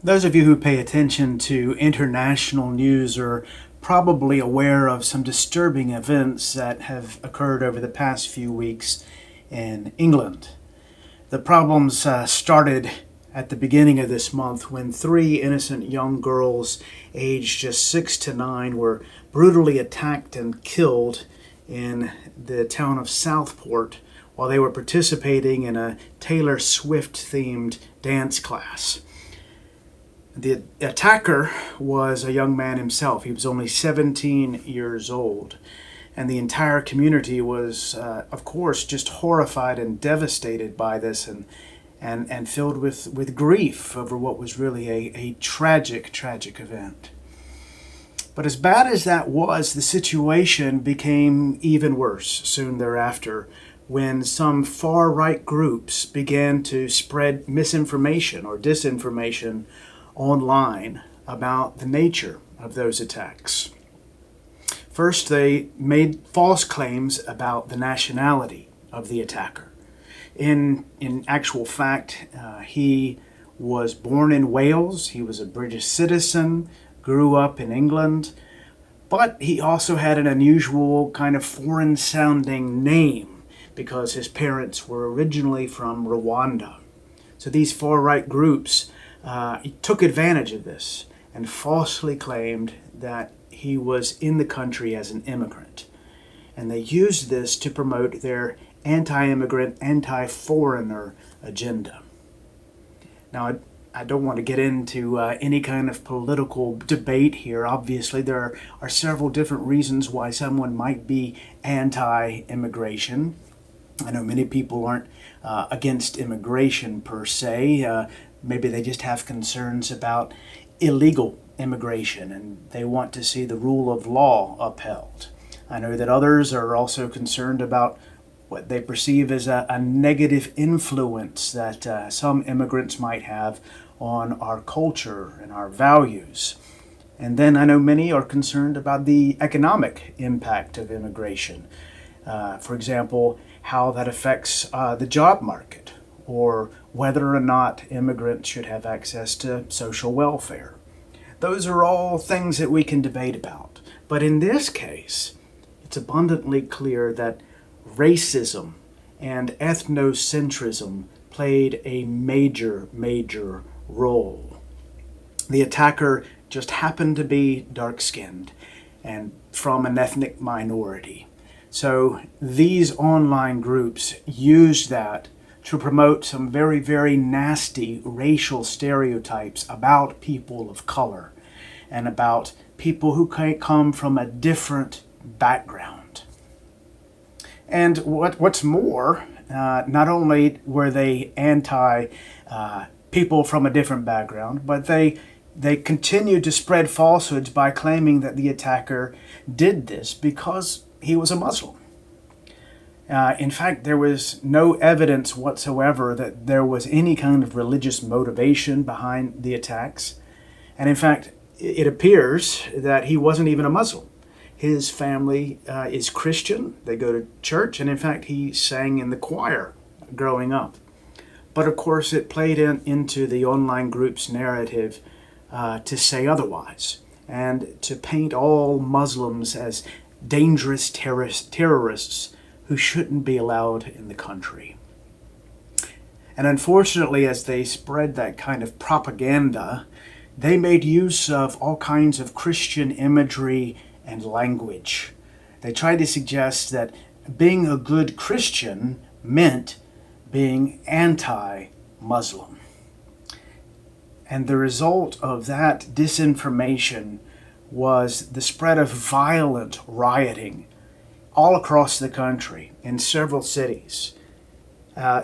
Those of you who pay attention to international news are probably aware of some disturbing events that have occurred over the past few weeks in England. The problems started at the beginning of this month when three innocent young girls aged just 6 to 9 were brutally attacked and killed in the town of Southport while they were participating in a Taylor Swift themed dance class. The attacker was a young man himself. He was only 17 years old. And the entire community was, of course, just horrified and devastated by this and filled with grief over what was really a tragic event. But as bad as that was, the situation became even worse soon thereafter when some far-right groups began to spread misinformation or disinformation online about the nature of those attacks. First, they made false claims about the nationality of the attacker. In actual fact, he was born in Wales, he was a British citizen, grew up in England, but he also had an unusual kind of foreign-sounding name because his parents were originally from Rwanda. So these far-right groups took advantage of this and falsely claimed that he was in the country as an immigrant. And they used this to promote their anti-immigrant, anti-foreigner agenda. Now, I don't want to get into any kind of political debate here. Obviously, there are several different reasons why someone might be anti-immigration. I know many people aren't against immigration per se. Maybe they just have concerns about illegal immigration and they want to see the rule of law upheld. I know that others are also concerned about what they perceive as a negative influence that some immigrants might have on our culture and our values. And then I know many are concerned about the economic impact of immigration. For example, how that affects the job market, or whether or not immigrants should have access to social welfare. Those are all things that we can debate about. But in this case, it's abundantly clear that racism and ethnocentrism played a major role. The attacker just happened to be dark-skinned and from an ethnic minority. So these online groups used that to promote some very nasty racial stereotypes about people of color and about people who come from a different background. And what's more, not only were they anti people from a different background, but they continued to spread falsehoods by claiming that the attacker did this because he was a Muslim. In fact, there was no evidence whatsoever that there was any kind of religious motivation behind the attacks. And in fact, it appears that he wasn't even a Muslim. His family is Christian. They go to church, and in fact, he sang in the choir growing up. But of course, it played into the online group's narrative to say otherwise and to paint all Muslims as dangerous terrorists who shouldn't be allowed in the country. And unfortunately, as they spread that kind of propaganda, they made use of all kinds of Christian imagery and language. They tried to suggest that being a good Christian meant being anti-Muslim. And the result of that disinformation was the spread of violent rioting all across the country in several cities.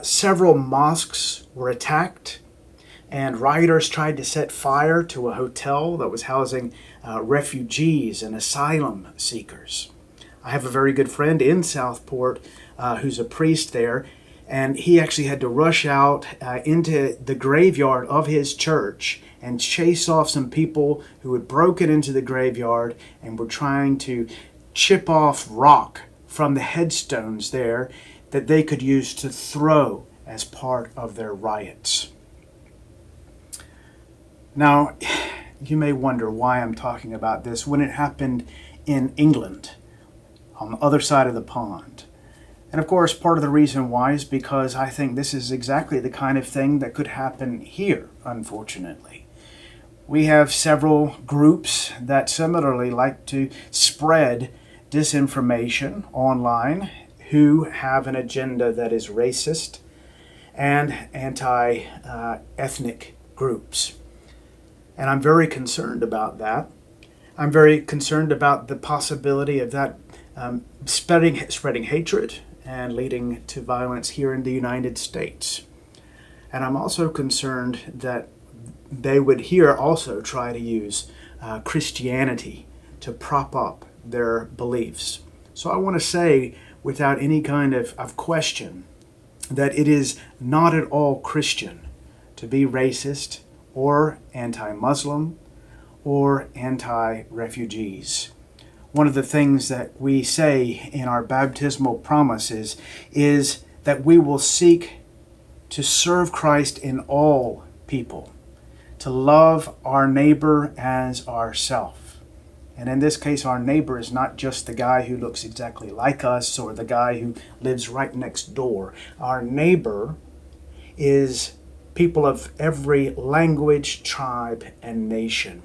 Several mosques were attacked, and rioters tried to set fire to a hotel that was housing refugees and asylum seekers. I have a very good friend in Southport who's a priest there, and he actually had to rush out into the graveyard of his church and chase off some people who had broken into the graveyard and were trying to chip off rock from the headstones there that they could use to throw as part of their riots. Now, you may wonder why I'm talking about this when it happened in England, on the other side of the pond. And of course, part of the reason why is because I think this is exactly the kind of thing that could happen here, unfortunately. We have several groups that similarly like to spread disinformation online, who have an agenda that is racist and anti-ethnic groups. And I'm very concerned about that. I'm very concerned about the possibility of that spreading hatred and leading to violence here in the United States. And I'm also concerned that they would here also try to use Christianity to prop up their beliefs. So I want to say, without any kind of question, that it is not at all Christian to be racist or anti-Muslim or anti-refugees. One of the things that we say in our baptismal promises is that we will seek to serve Christ in all people, to love our neighbor as ourself. And in this case, our neighbor is not just the guy who looks exactly like us or the guy who lives right next door. Our neighbor is people of every language, tribe, and nation.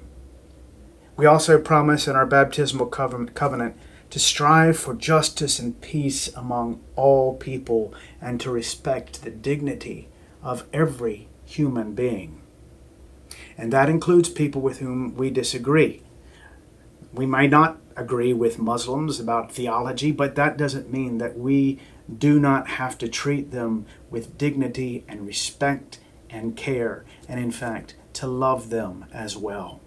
We also promise in our baptismal covenant to strive for justice and peace among all people and to respect the dignity of every human being. And that includes people with whom we disagree. We may not agree with Muslims about theology, but that doesn't mean that we do not have to treat them with dignity and respect and care, and in fact, to love them as well.